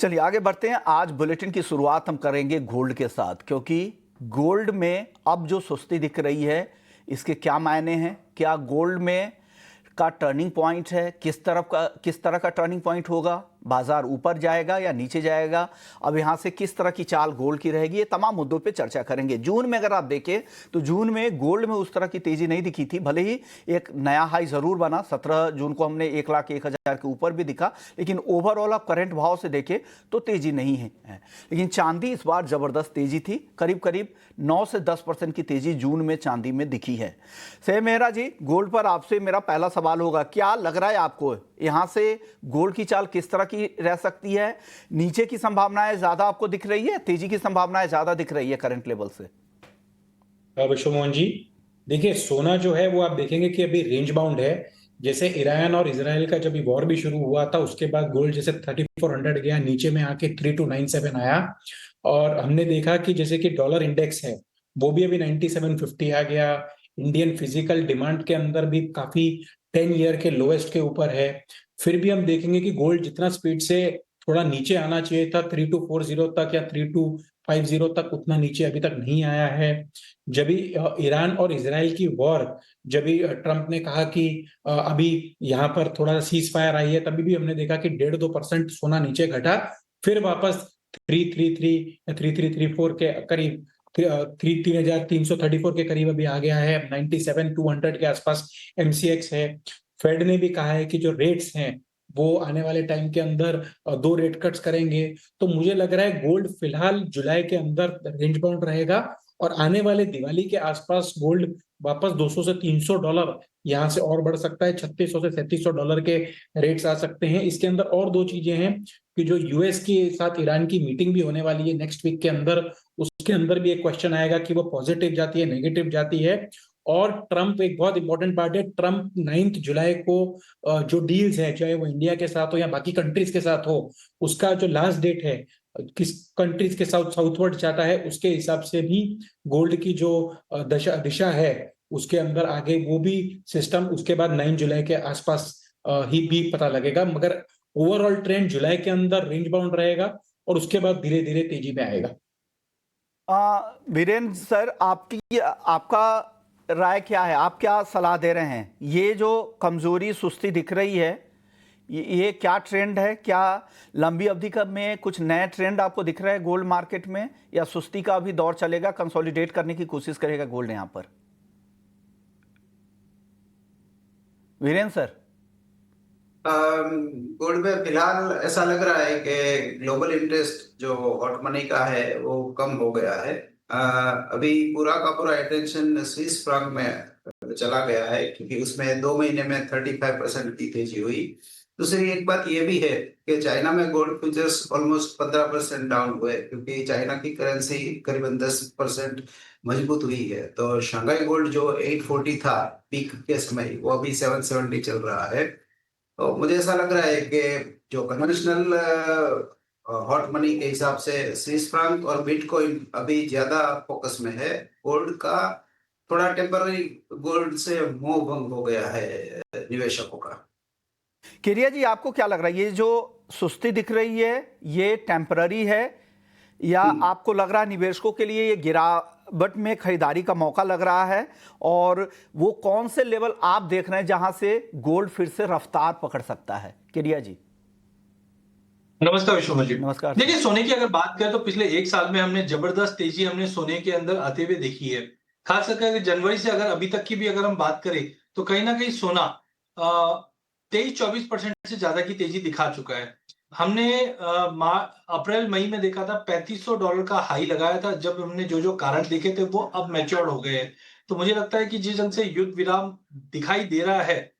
चलिए आगे बढ़ते हैं। आज बुलेटिन की शुरुआत हम करेंगे गोल्ड के साथ, क्योंकि गोल्ड में अब जो सुस्ती दिख रही है इसके क्या मायने हैं, क्या गोल्ड में का टर्निंग पॉइंट है, किस तरह का टर्निंग पॉइंट होगा, बाजार ऊपर जाएगा या नीचे जाएगा, अब यहां से किस तरह की चाल गोल्ड की रहेगी, ये तमाम मुद्दों पे चर्चा करेंगे। जून में अगर आप देखें तो जून में गोल्ड में उस तरह की तेजी नहीं दिखी थी, भले ही एक नया हाई जरूर बना, 17 जून को हमने 1,01,000 के ऊपर भी दिखा, लेकिन ओवरऑल आप करंट भाव से देखें तो तेजी नहीं है। लेकिन चांदी इस बार जबरदस्त तेजी थी, करीब करीब 9 से 10% की तेजी जून में चांदी में दिखी है। से मेहरा जी, गोल्ड पर आपसे मेरा पहला सवाल होगा, क्या लग रहा है आपको यहां से गोल्ड की चाल किस तरह की रह सकती है? नीचे की संभावनाएं ज्यादा आपको दिख रही है, तेजी की संभावनाएं ज्यादा दिख रही है करंट लेवल से? विश्व मोहन जी, देखिए सोना जो है वो आप देखेंगे कि अभी रेंज बाउंड है। जैसे ईरान और इसराइल का जब वॉर भी शुरू हुआ था उसके बाद गोल्ड जैसे 3400 गया, नीचे में आके 3297 आया। और हमने देखा कि जैसे कि डॉलर इंडेक्स है वो भी अभी 9750 आ गया। इंडियन फिजिकल डिमांड के अंदर भी काफी 10 ईयर के लोएस्ट के ऊपर है। फिर भी हम देखेंगे कि गोल्ड जितना स्पीड से थोड़ा नीचे आना चाहिए था 3240 तक या 3250 तक, उतना नीचे अभी तक नहीं आया है। जब भी ईरान और इसराइल की वॉर, जब भी ट्रंप ने कहा कि अभी यहाँ पर थोड़ा सीज फायर आई है, तभी भी हमने देखा कि 1.5-2% सोना नीचे घटा, फिर वापस 333 या 3334 के करीब, 3334 के करीब अभी आ गया है। 97,200 के आसपास एमसीएक्स है। फेड ने भी कहा है कि जो रेट्स हैं वो आने वाले टाइम के अंदर 2 रेट कट्स करेंगे। तो मुझे लग रहा है गोल्ड फिलहाल जुलाई के अंदर रेंज बाउंड रहेगा और आने वाले दिवाली के आसपास गोल्ड वापस $200 से $300 यहाँ से और बढ़ सकता है। $3600 से $3700 के रेट्स आ सकते हैं। इसके अंदर और दो चीजें हैं कि जो यूएस के साथ ईरान की मीटिंग भी होने वाली है नेक्स्ट वीक के अंदर, उसके अंदर भी एक क्वेश्चन आएगा कि वो पॉजिटिव जाती है नेगेटिव जाती है। और ट्रंप एक बहुत इंपॉर्टेंट पार्ट है। ट्रंप 9 जुलाई को जो डील्स है, चाहे वो इंडिया के साथ हो या बाकी कंट्रीज के साथ हो, उसका जो लास्ट डेट है किस कंट्रीज के साथ साउथवर्ड जाता है, उसके हिसाब से भी गोल्ड की जो दिशा है उसके अंदर आगे वो भी सिस्टम उसके बाद 9 जुलाई के आसपास ही भी पता लगेगा। मगर ओवरऑल ट्रेंड जुलाई के अंदर रेंज बाउंड रहेगा और उसके बाद धीरे धीरे तेजी में आएगा। वीरेंद्र सर, आपका राय क्या है? आप क्या सलाह दे रहे हैं? ये जो कमजोरी सुस्ती दिख रही है, ये क्या ट्रेंड है? क्या लंबी अवधि का में कुछ नए ट्रेंड आपको दिख रहा है गोल्ड मार्केट में, या सुस्ती का भी दौर चलेगा, कंसोलिडेट करने की कोशिश करेगा गोल्ड यहां पर? वीरेंद्र सर। गोल्ड में फिलहाल ऐसा लग रहा है कि ग्लोबल इंटरेस्ट जो हॉट मनी का है वो कम हो गया है। अभी पूरा का पूरा अटेंशन स्विस फ्रैंक में चला गया है, क्योंकि उसमें 2 महीने में 35% की तेजी हुई। दूसरी एक बात ये भी है कि चाइना में गोल्ड फ्यूचर्स ऑलमोस्ट 15% डाउन हुए, क्योंकि चाइना की करेंसी करीबन 10% मजबूत हुई है। तो शंघाई गोल्ड जो 840 था पीक के समय, वो अभी 770 चल रहा है। तो मुझे ऐसा लग रहा है कि जो कन्वेंशनल हॉट मनी के हिसाब से स्विस फ्रैंक और बिटकॉइन अभी ज्यादा फोकस में है। गोल्ड का थोड़ा टेम्पररी गोल्ड से मोह भंग हो गया है निवेशकों का। केरिया जी, आपको क्या लग रहा है, ये जो सुस्ती दिख रही है ये टेम्पररी है, या आपको लग रहा है निवेशकों के लिए ये गिरावट में खरीदारी का मौका लग रहा है? और वो कौन से लेवल आप देख रहे हैं जहां से गोल्ड फिर से रफ्तार पकड़ सकता है? केरिया जी। नमस्कार विश्व जी। नमस्कार। देखिए, सोने की अगर बात करें तो पिछले एक साल में हमने जबरदस्त तेजी हमने सोने के अंदर आते हुए देखी है। खास करके जनवरी से अगर अभी तक की भी अगर हम बात करें तो कहीं ना कहीं सोना 23-24% से ज्यादा की तेजी दिखा चुका है। हमने अप्रैल मई में देखा था $3500 का हाई लगाया था, जब हमने जो जो कारण देखे थे वो अब मैच्योर्ड हो गए हैं। तो मुझे लगता है कि जिस ढंग से युद्ध विराम दिखाई दे रहा है,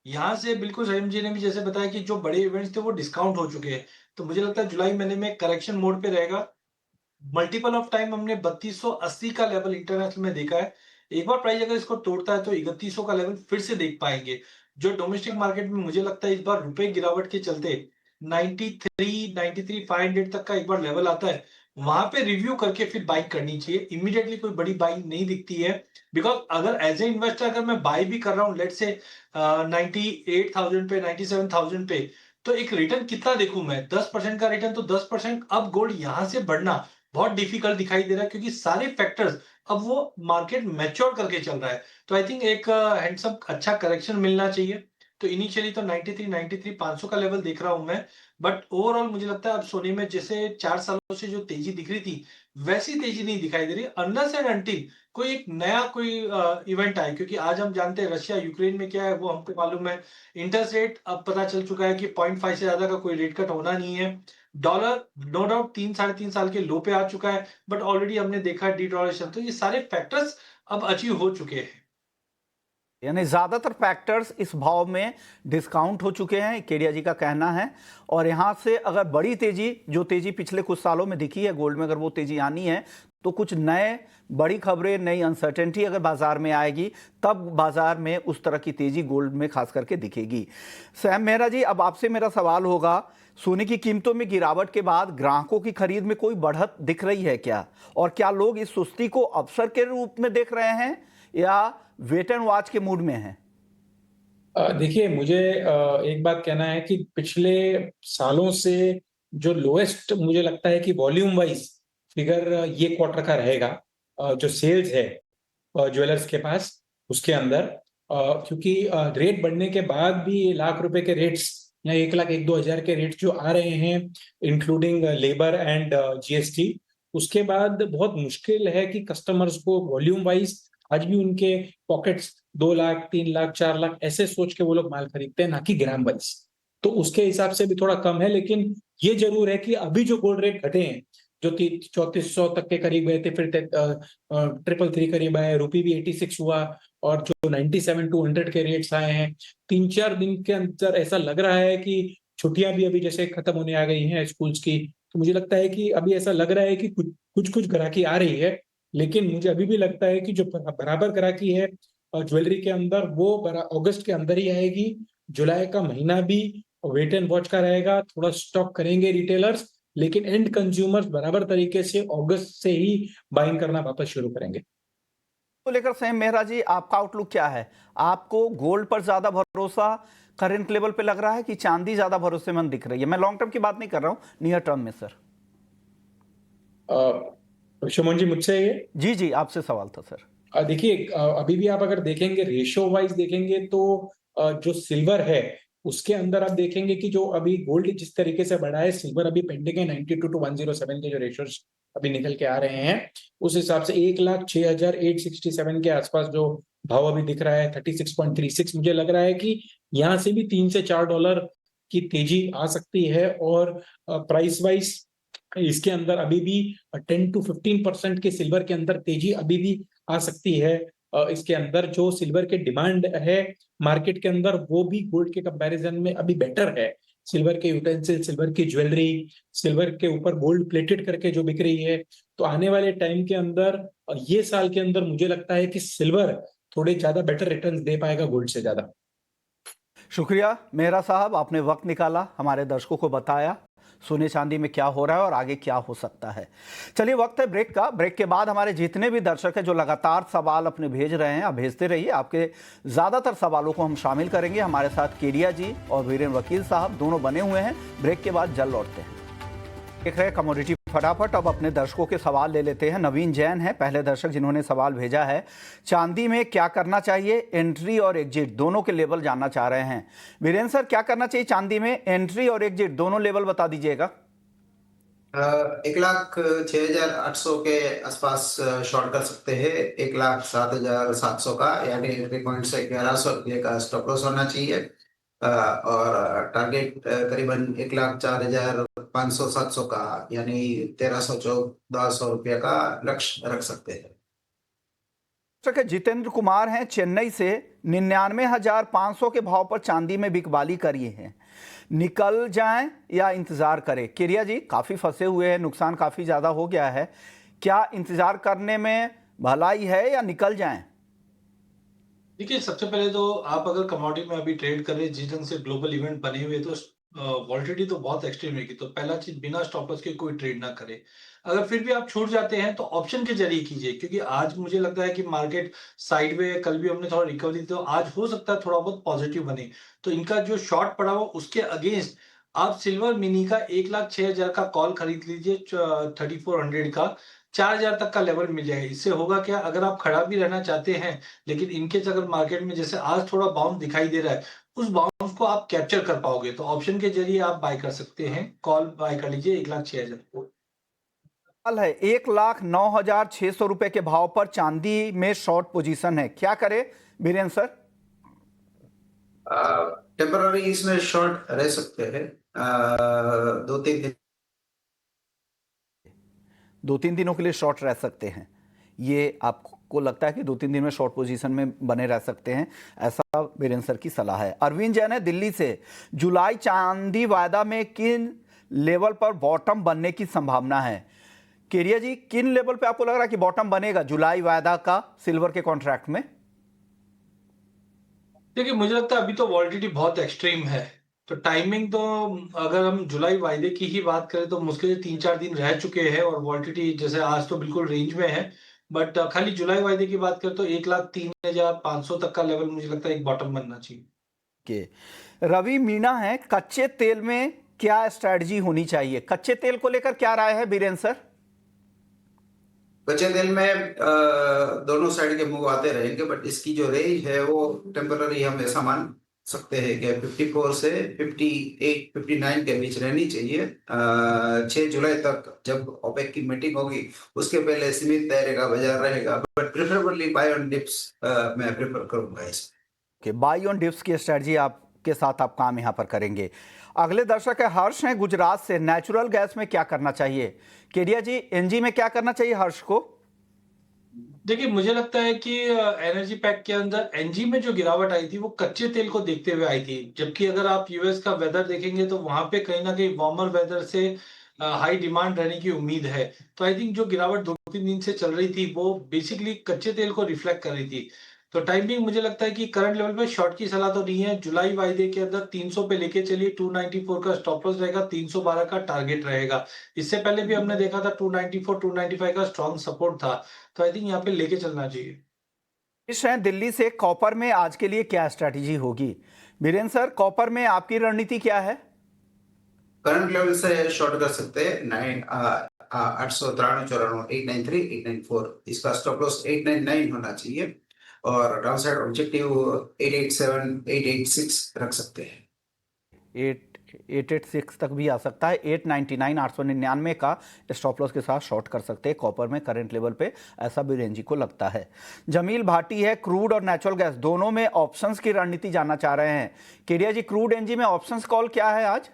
यहाँ से बिल्कुल सलीम जी ने भी जैसे बताया कि जो बड़े इवेंट्स थे वो डिस्काउंट हो चुके हैं। तो मुझे लगता है जुलाई महीने में करेक्शन मोड पे रहेगा। मल्टीपल ऑफ टाइम हमने 3280 का लेवल इंटरनेशनल में देखा है। एक बार प्राइस अगर इसको तोड़ता है तो 3100 का लेवल फिर से देख पाएंगे। जो डोमेस्टिक मार्केट में मुझे लगता है इस बार रुपए गिरावट के चलते 93 तक का एक बार लेवल आता है, वहां पे रिव्यू करके फिर बाइंग करनी चाहिए। इमीडिएटली कोई बड़ी बाइंग नहीं दिखती है, बिकॉज अगर एज ए इन्वेस्टर अगर मैं बाय भी कर रहा हूँ लेट्स से 98,000 पे 97,000 पे, तो एक रिटर्न कितना देखूं मैं? 10% का रिटर्न, तो 10% अब गोल्ड यहां से बढ़ना बहुत डिफिकल्ट दिखाई दे रहा है, क्योंकि सारे फैक्टर्स अब वो मार्केट मैच्योर करके चल रहा है। तो आई थिंक एक हैंडसम अच्छा करेक्शन मिलना चाहिए। तो इनिशियली तो 93 500 का लेवल देख रहा हूं मैं, बट ओवरऑल मुझे लगता है अब सोने में जैसे 4 सालों से जो तेजी दिख रही थी, वैसी तेजी नहीं दिखाई दे रही अनलेस एंड अनटिल कोई एक नया कोई इवेंट आए। क्योंकि आज हम जानते हैं रशिया यूक्रेन में क्या है वो हमको मालूम है। इंटरेस्ट रेट अब पता चल चुका है कि 0.5 से ज्यादा का कोई रेट कट होना नहीं है। डॉलर नो डाउट 3 साढ़े 3 साल के लो पे आ चुका है, बट ऑलरेडी हमने देखा डी डॉलरेशन। तो ये सारे फैक्टर्स अब अचीव हो चुके हैं। यानी ज्यादातर फैक्टर्स इस भाव में डिस्काउंट हो चुके हैं, केडिया जी का कहना है। और यहां से अगर बड़ी तेजी, जो तेजी पिछले कुछ सालों में दिखी है गोल्ड में, अगर वो तेजी आनी है तो कुछ नए बड़ी खबरें, नई अनसर्टेनिटी अगर बाजार में आएगी, तब बाजार में उस तरह की तेजी गोल्ड में खास करके दिखेगी। सैम मेहरा जी, अब आपसे मेरा सवाल होगा, सोने की कीमतों में गिरावट के बाद ग्राहकों की खरीद में कोई बढ़त दिख रही है क्या? और क्या लोग इस सुस्ती को अवसर के रूप में देख रहे हैं या वेट एंड वॉच के मूड में हैं? देखिए, मुझे एक बात कहना है कि पिछले सालों से जो लोएस्ट मुझे लगता है कि वॉल्यूम वाइज फिगर ये क्वार्टर का रहेगा, जो सेल्स है ज्वेलर्स के पास उसके अंदर, क्योंकि रेट बढ़ने के बाद भी ये लाख रुपए के रेट्स या 1 लाख 1-2 हजार के रेट्स जो आ रहे हैं, इंक्लूडिंग लेबर एंड जीएसटी, उसके बाद बहुत मुश्किल है कि कस्टमर्स को वॉल्यूम वाइज आज भी उनके पॉकेट्स 2 लाख 3 लाख 4 लाख ऐसे सोच के वो लोग माल खरीदते हैं, ना कि ग्राम वाइज। तो उसके हिसाब से भी थोड़ा कम है, लेकिन ये जरूर है कि अभी जो गोल्ड रेट घटे हैं, जो 3400 तक के करीब गए थे, फिर 333 करीब आए, रुपी भी 86 हुआ, और जो 97-100 के रेट्स आए हैं 3-4 दिन के अंदर, ऐसा लग रहा है कि छुट्टियां भी अभी जैसे खत्म होने आ गई हैं स्कूल्स की, तो मुझे लगता है कि अभी ऐसा लग रहा है कि कुछ ग्राहकी आ रही है। लेकिन मुझे अभी भी लगता है कि जो बराबर ग्राहकी है ज्वेलरी के अंदर, वो अगस्त के अंदर ही आएगी। जुलाई का महीना भी वेट एंड वॉच का रहेगा, थोड़ा स्टॉक करेंगे रिटेलर्स, लेकिन एंड कंज्यूमर्स बराबर तरीके से अगस्त से ही बाइंग करना वापस शुरू करेंगे। तो लेकर सैम मेहरा जी, आपका आउटलुक क्या है? आपको गोल्ड पर ज्यादा भरोसा करंट लेवल पे लग रहा है कि चांदी ज्यादा भरोसेमंद दिख रही है? मैं लॉन्ग टर्म की बात नहीं कर रहा हूं, नियर टर्म में सर। शुमन जी, मुझसे ये जी जी, आपसे सवाल था सर। देखिए, अभी भी आप अगर देखेंगे रेशियो वाइज देखेंगे तो जो सिल्वर है उसके अंदर आप देखेंगे कि जो अभी गोल्ड जिस तरीके से बढ़ा है, सिल्वर अभी पेंडिंग है 92-107 के जो रेशियोज अभी निकल के आ रहे हैं, उस हिसाब से 1,06,867 के आसपास जो भाव अभी दिख रहा है 36.36, मुझे लग रहा है कि यहाँ से भी $3 से $4 की तेजी आ सकती है। और प्राइस वाइज इसके अंदर अभी भी 10-15% के सिल्वर के अंदर तेजी अभी भी आ सकती है। इसके अंदर जो सिल्वर के डिमांड है मार्केट के अंदर, वो भी गोल्ड के कंपैरिजन में अभी बेटर है। सिल्वर के यूटेंसिल, सिल्वर की ज्वेलरी, सिल्वर के ऊपर गोल्ड प्लेटेड करके जो बिक रही है, तो आने वाले टाइम के अंदर, ये साल के अंदर मुझे लगता है कि सिल्वर थोड़े ज्यादा बेटर रिटर्न्स दे पाएगा गोल्ड से ज्यादा। शुक्रिया मेहरा साहब, आपने वक्त निकाला, हमारे दर्शकों को बताया सोने चांदी में क्या हो रहा है और आगे क्या हो सकता है। चलिए, वक्त है ब्रेक का। ब्रेक के बाद हमारे जितने भी दर्शक हैं जो लगातार सवाल अपने भेज रहे हैं, आप भेजते रहिए। आपके ज़्यादातर सवालों को हम शामिल करेंगे। हमारे साथ केडिया जी और वीरेन वकील साहब दोनों बने हुए हैं। ब्रेक के बाद जल्द लौटते हैं। देख रहे कमोडिटी फटाफट। अब अपने दर्शकों के सवाल ले लेते हैं। नवीन जैन है पहले दर्शक जिन्होंने सवाल भेजा है। चांदी में क्या करना चाहिए? एंट्री और एग्जिट दोनों के लेवल जानना चाह रहे हैं। वीरेंद्र सर, क्या करना चाहिए चांदी में? एंट्री और एग्जिट दोनों लेवल बता दीजिएगा। 1,06,800 के आसपास शॉर्ट कर सकते हैं। 1,07,700 का, यानी एंट्री पॉइंट से 1,100 का स्टॉप लॉस होना चाहिए। और टारगेट करीबन 1,04,500-700 का, यानी 1,300-1,400 रुपये का लक्ष्य रख सकते हैं। जितेंद्र कुमार हैं चेन्नई से। 99,500 के भाव पर चांदी में बिकवाली करिए हैं, निकल जाएं या इंतजार करें? केरिया जी, काफी फंसे हुए हैं, नुकसान काफी ज्यादा हो गया है। क्या इंतजार करने में भलाई है या निकल जाएं? देखिए, सबसे पहले तो आप अगर कमोडिटी में अभी ट्रेड कर रहे हैं, जिस ढंग से ग्लोबल इवेंट बने हुए, तो वॉलेटिलिटी तो बहुत एक्सट्रीम रहेगी। तो पहला चीज, बिना स्टॉप लॉस के कोई ट्रेड ना करे। अगर फिर भी आप छूट जाते हैं तो ऑप्शन के जरिए कीजिए, क्योंकि आज मुझे लगता है कि मार्केट साइडवे, कल भी हमने थोड़ा रिकवरी, तो आज हो सकता है थोड़ा बहुत पॉजिटिव बने। तो इनका जो शॉर्ट पड़ा हुआ उसके अगेंस्ट आप सिल्वर मिनी का 1,06,000 का कॉल खरीद लीजिए 3400 का 4,000 तक का लेवल मिल जाएगा। इससे होगा क्या, अगर आप खड़ा भी रहना चाहते हैं लेकिन इनकेस अगर मार्केट में जैसे आज थोड़ा बाउंस दिखाई दे रहा है, उस बाउंस को आप कैप्चर कर पाओगे तो ऑप्शन के जरिए आप बाय कर सकते हैं। कॉल बाय कर लीजिए 1,06,000 को। सवाल है 1,09,600 रुपए के भाव पर चांदी में शॉर्ट पोजीशन है, क्या करे बीरेन सर? टेम्पररी इसमें शॉर्ट रह सकते हैं 2-3 दिन। 2-3 दिनों के लिए शॉर्ट रह सकते हैं, ये आपको लगता है कि 2-3 दिन में शॉर्ट पोजीशन में बने रह सकते हैं, ऐसा बीरेन सर की सलाह है। अरविंद जैन है दिल्ली से, जुलाई चांदी वायदा में किन लेवल पर बॉटम बनने की संभावना है? केरिया जी, किन लेवल पे आपको लग रहा है कि बॉटम बनेगा जुलाई वायदा का सिल्वर के कॉन्ट्रैक्ट में? देखिए, मुझे लगता है अभी तो वॉलिटिलिटी बहुत एक्सट्रीम है, तो टाइमिंग तो अगर हम जुलाई वायदे की ही बात करें तो मुश्किल से 3-4 दिन रह चुके हैं और वॉलिटिलिटी जैसे आज तो बिल्कुल रेंज में है। बट खाली जुलाई वायदे की बात करें तो 1,03,500 तक का लेवल मुझे लगता है एक बॉटम बनना चाहिए। के रवि मीणा है, कच्चे तेल में क्या स्ट्रेटजी होनी चाहिए? कच्चे तेल को लेकर क्या राय है बीरेन सर? कच्चे तेल में दोनों साइड के मूव आते रहेंगे, बट इसकी जो रेंज है वो टेम्पररी हम ऐसा मान सकते हैं कि 54 से 58 59 के बीच रहनी चाहिए 6 जुलाई तक, जब ओपेक की मीटिंग होगी उसके पहले सीमित दायरे का बाजार रहेगा, but preferably buy on dips मैं प्रेफर करूंगा इसमें। कि बाई ऑन डिप्स की स्ट्रेटजी आपके साथ आप काम यहां पर करेंगे। अगले दर्शक है हर्ष हैं गुजरात से, नेचुरल गैस में क्या करना चाहिए? केडिया जी, एनजी में क्या करना चाहिए हर्ष को? देखिए, मुझे लगता है कि एनर्जी पैक के अंदर एनजी में जो गिरावट आई थी वो कच्चे तेल को देखते हुए आई थी, जबकि अगर आप यूएस का वेदर देखेंगे तो वहां पे कहीं ना कहीं वार्मर वेदर से हाई डिमांड रहने की उम्मीद है। तो आई थिंक जो गिरावट 2-3 दिन से चल रही थी वो बेसिकली कच्चे तेल को रिफ्लेक्ट कर रही थी। तो टाइमिंग मुझे लगता है कि करंट लेवल पे शॉर्ट की सलाह तो नहीं है। जुलाई वायदे के अंदर 300 पे लेके चलिए, 294 का स्टॉप लॉस रहेगा, 312 का टारगेट रहेगा। इससे पहले भी हमने देखा था 294 295 का स्ट्रॉन्ग सपोर्ट था, तो आई थिंक यहाँ पे लेके चलना चाहिए। इस हैं दिल्ली से, कॉपर में आज के लिए क्या स्ट्रैटेजी होगी? बीरेन सर, कॉपर में आपकी रणनीति क्या है? करंट लेवल से शॉर्ट कर सकते हैं 893 893 894, इसका स्टॉप लॉस 899 होना चाहिए और डाउन साइड ऑब्जेक्टिव 887 886 रख सकते हैं। 886 तक भी आ सकता है। 899 899 का स्टॉप लॉस के साथ शॉर्ट कर सकते हैं कॉपर में करंट लेवल पे, ऐसा भी रेंजी को लगता है। जमील भाटी है, क्रूड और नेचुरल गैस दोनों में ऑप्शंस की रणनीति जानना चाह रहे हैं। केडिया जी, क्रूड एनजी में ऑप्शंस कॉल क्या है आज?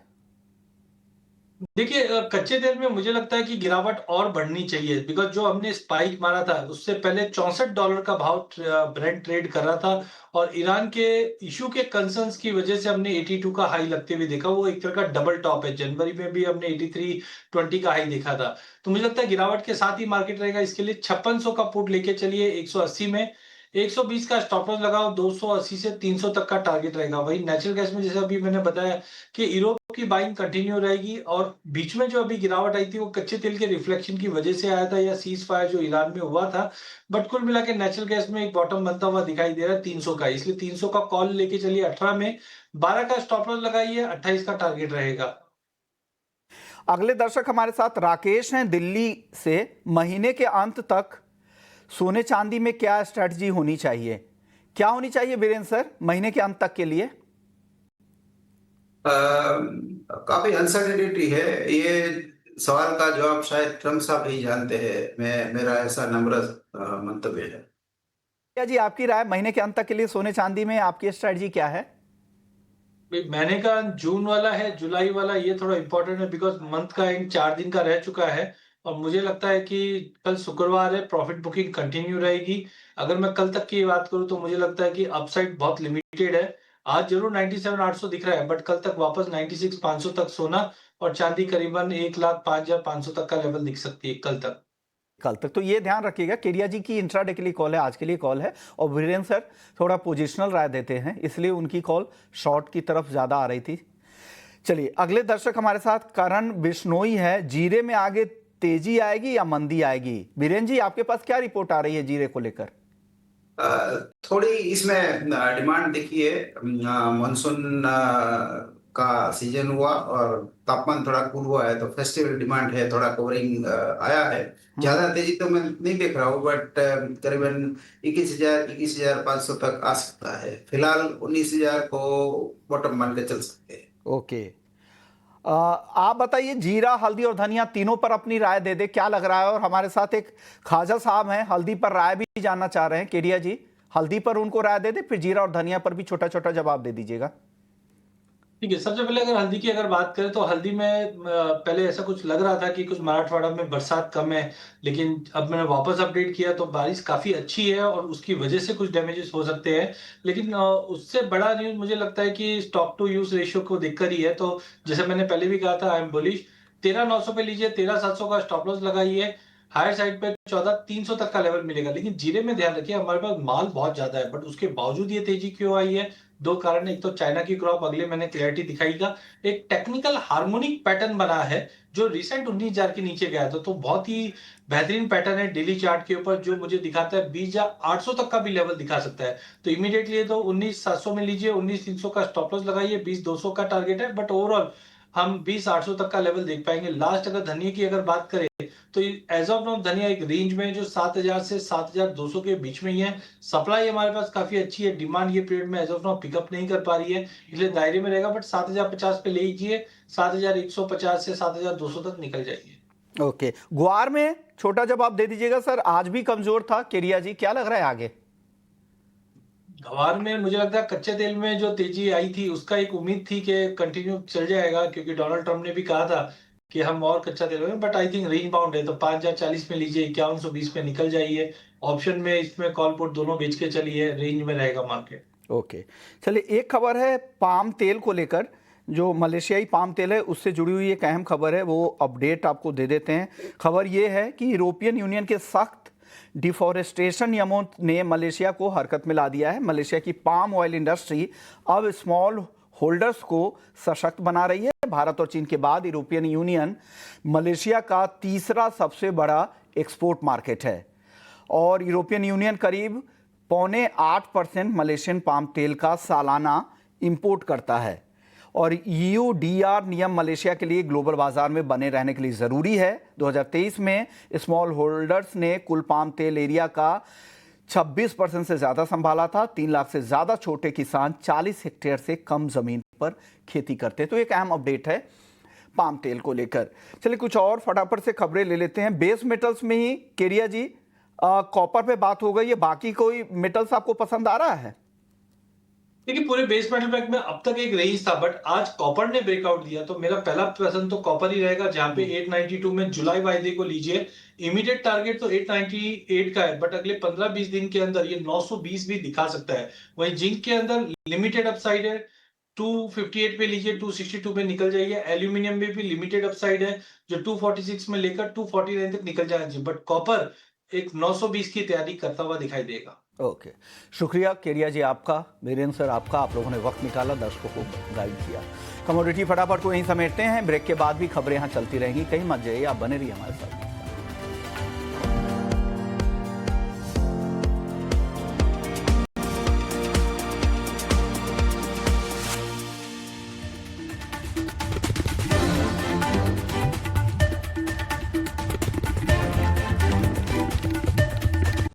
देखिए, कच्चे तेल में मुझे लगता है कि गिरावट और बढ़नी चाहिए, बिकॉज जो हमने स्पाइक मारा था उससे पहले $64 का भाव ब्रेंट ट्रेड कर रहा था और ईरान के इशू के कंसर्न्स की वजह से हमने 82 का हाई लगते हुए देखा। वो एक तरह का डबल टॉप है, जनवरी में भी हमने 83.20 का हाई देखा था। तो मुझे लगता है गिरावट के साथ ही मार्केट रहेगा। इसके लिए 5600 का पुट लेके चलिए 180 में, 120 का स्टॉप लॉस लगाओ, 280 से 300 तक का टारगेट रहेगा। वही नेचुरल गैस में जैसे अभी मैंने बताया कि यूरोप की बाइंग कंटिन्यू रहेगी और बीच में जो अभी गिरावट आई थी वो कच्चे तेल के रिफ्लेक्शन की वजह से आया था या सीज फायर जो ईरान में हुआ था। बट कुल मिला के नेचुरल गैस में एक बॉटम बनता हुआ दिखाई दे रहा है 300 का, इसलिए 300 का कॉल लेके चलिए 18 में, 12 का स्टॉप लॉस लगाइए, 28 का टारगेट रहेगा। अगले दर्शक हमारे साथ राकेश हैं दिल्ली से, महीने के अंत तक सोने चांदी में क्या स्ट्रेटजी होनी चाहिए? क्या होनी चाहिए बीरेन सर महीने के अंत तक के लिए? काफी अनसर्टेनिटी है, ये सवाल का जवाब शायद ट्रम्प साहब ही जानते हैं, मेरा ऐसा नम्र मंतव्य है। क्या जी, आपकी राय महीने के अंत तक के लिए सोने चांदी में आपकी स्ट्रेटजी क्या है? महीने का जून वाला है, जुलाई वाला ये थोड़ा इंपॉर्टेंट है बिकॉज मंथ का एंड 4 दिन का रह चुका है और मुझे लगता है कि कल शुक्रवार है, प्रॉफिट बुकिंग कंटिन्यू रहेगी। अगर मैं कल तक की बात करूं तो मुझे लगता है कि अपसाइड बहुत लिमिटेड है। आज जरूर 97,800 दिख रहा है बट कल तक वापस 96,500 तक सोना और चांदी करीबन 1,05,500 तक का लेवल दिख सकती है कल तक। कल तक तो ये ध्यान रखिएगा, केडिया जी की इंट्राडे के लिए कॉल है, आज के लिए कॉल है और वीरेन सर थोड़ा पोजिशनल राय देते हैं, इसलिए उनकी कॉल शॉर्ट की तरफ ज्यादा आ रही थी। चलिए अगले दर्शक हमारे साथ करण बिश्नोई है, जीरे में आगे तेजी आएगी या मंदी आएगी? वीरेन जी, आपके पास क्या रिपोर्ट आ रही है जीरे को लेकर? थोड़ी इसमें डिमांड देखिए, मानसून का सीजन हुआ और तापमान थोड़ा कूल हुआ है, तो फेस्टिवल डिमांड है, थोड़ा कवरिंग आया है। ज्यादा तेजी तो मैं नहीं देख रहा हूँ, बट करीबन 21,500 तक आ सकता है। फिलहाल 19,000 को बॉटम मान के चल सकते हैं। ओके, आप बताइए, जीरा, हल्दी और धनिया तीनों पर अपनी राय दे दे, क्या लग रहा है। और हमारे साथ एक खाजा साहब हैं, हल्दी पर राय भी जानना चाह रहे हैं। केडिया जी, हल्दी पर उनको राय दे दे, फिर जीरा और धनिया पर भी छोटा छोटा जवाब दे दीजिएगा। ठीक है, सबसे पहले अगर हल्दी की अगर बात करें तो हल्दी में पहले ऐसा कुछ लग रहा था कि कुछ मराठवाड़ा में बरसात कम है, लेकिन अब मैंने वापस अपडेट किया तो बारिश काफी अच्छी है और उसकी वजह से कुछ डैमेजेस हो सकते हैं। लेकिन उससे बड़ा न्यूज मुझे लगता है कि स्टॉक टू यूज रेशियो को देखकर ही है। तो जैसे मैंने पहले भी कहा था, आई एम बुलिश। 13,900 पे लीजिए, 13,700 का स्टॉप लॉस लगाइए। हायर साइड पे 14,300 तक का लेवल मिलेगा। लेकिन जीरे में ध्यान रखिए, हमारे पास माल बहुत ज्यादा है, बट उसके बावजूद ये तेजी क्यों आई है? दो कारण है। एक तो चाइना की क्रॉप अगले महीने क्लैरिटी दिखाएगा। एक टेक्निकल हार्मोनिक पैटर्न बना है जो रिसेंट 19,000 के नीचे गया था, तो बहुत ही बेहतरीन पैटर्न है डेली चार्ट के ऊपर, जो मुझे दिखाता है 20,800 तक का भी लेवल दिखा सकता है। तो इमीडिएटली तो 19,700 में लीजिए, 19,300 का स्टॉप लॉस लगाइए, 20,200 का टारगेट है, बट ओवरऑल हम 20,800 तक का लेवल देख पाएंगे। लास्ट अगर धनिया की अगर बात करें तो एज ऑफ नाउ धनिया एक रेंज में जो 7,000 से 7,200 के बीच में ही है। सप्लाई हमारे पास काफी अच्छी है, डिमांड ये पीरियड में एज ऑफ नाउ पिकअप नहीं कर पा रही है, इसलिए दायरे में रहेगा। बट 7,050 पे ले लीजिए, 7,150 से 7,200 तक निकल जाइए। ओके, ग्वार में छोटा जवाब दे दीजिएगा सर, आज भी कमजोर था। केडिया जी, क्या लग रहा है आगे? गवार में मुझे लगता है कच्चे तेल में जो तेजी आई थी उसका एक उम्मीद थी कि कंटिन्यू चल जाएगा, क्योंकि डोनाल्ड ट्रम्प ने भी कहा था कि हम और कच्चा तेल में, but I think range bound है। तो 5,040 में लीजिए, 5120 में निकल जाइए। ऑप्शन में इसमें कॉल पुट दोनों बेच के चलिए, रेंज में रहेगा मार्केट। ओके, चलिए, एक खबर है पाम तेल को लेकर, जो मलेशियाई पाम तेल है उससे जुड़ी हुई एक अहम खबर है, वो अपडेट आपको दे देते हैं। खबर ये है कि यूरोपियन यूनियन के सख्त डिफॉरेस्टेशन नियमों ने मलेशिया को हरकत में ला दिया है। मलेशिया की पाम ऑयल इंडस्ट्री अब स्मॉल होल्डर्स को सशक्त बना रही है। भारत और चीन के बाद यूरोपियन यूनियन मलेशिया का तीसरा सबसे बड़ा एक्सपोर्ट मार्केट है और यूरोपियन यूनियन करीब 7.25% मलेशियन पाम तेल का सालाना इंपोर्ट करता है। और EUDR नियम मलेशिया के लिए ग्लोबल बाजार में बने रहने के लिए ज़रूरी है। 2023 में स्मॉल होल्डर्स ने कुल पाम तेल एरिया का 26% से ज़्यादा संभाला था। 3 लाख से ज़्यादा छोटे किसान 40 हेक्टेयर से कम ज़मीन पर खेती करते हैं। तो एक अहम अपडेट है पाम तेल को लेकर। चलिए, कुछ और फटाफट से खबरें ले लेते हैं। बेस मेटल्स में ही केडिया जी, कॉपर पे बात हो गई है, बाकी कोई मेटल्स आपको पसंद आ रहा है? देखिए, पूरे बेस मेटल पैक में अब तक एक रेंज था, बट आज कॉपर ने ब्रेकआउट दिया, तो मेरा पहला पसंद तो कॉपर ही रहेगा, जहां पे 892 में जुलाई वायदे को लीजिए। इमीडिएट टारगेट तो 898 का है, बट अगले 15-20 दिन के अंदर ये 920 भी दिखा सकता है। वहीं जिंक के अंदर लिमिटेड अपसाइड है, 258 पे लीजिए, 262 पे निकल जाइए। एल्यूमिनियम में भी लिमिटेड अपसाइड है, जो 246 में लेकर 249 तक निकल जाएगी, बट कॉपर एक 920 की तैयारी करता हुआ दिखाई देगा। ओके, शुक्रिया केडिया जी आपका, वीरेंद्र सर आपका, आप लोगों ने वक्त निकाला, दर्शकों को गाइड किया। कमोडिटी फटाफट को यहीं समेटते हैं, ब्रेक के बाद भी खबरें यहाँ चलती रहेंगी, कहीं मत जाइए, आप बने रहिए हमारे साथ।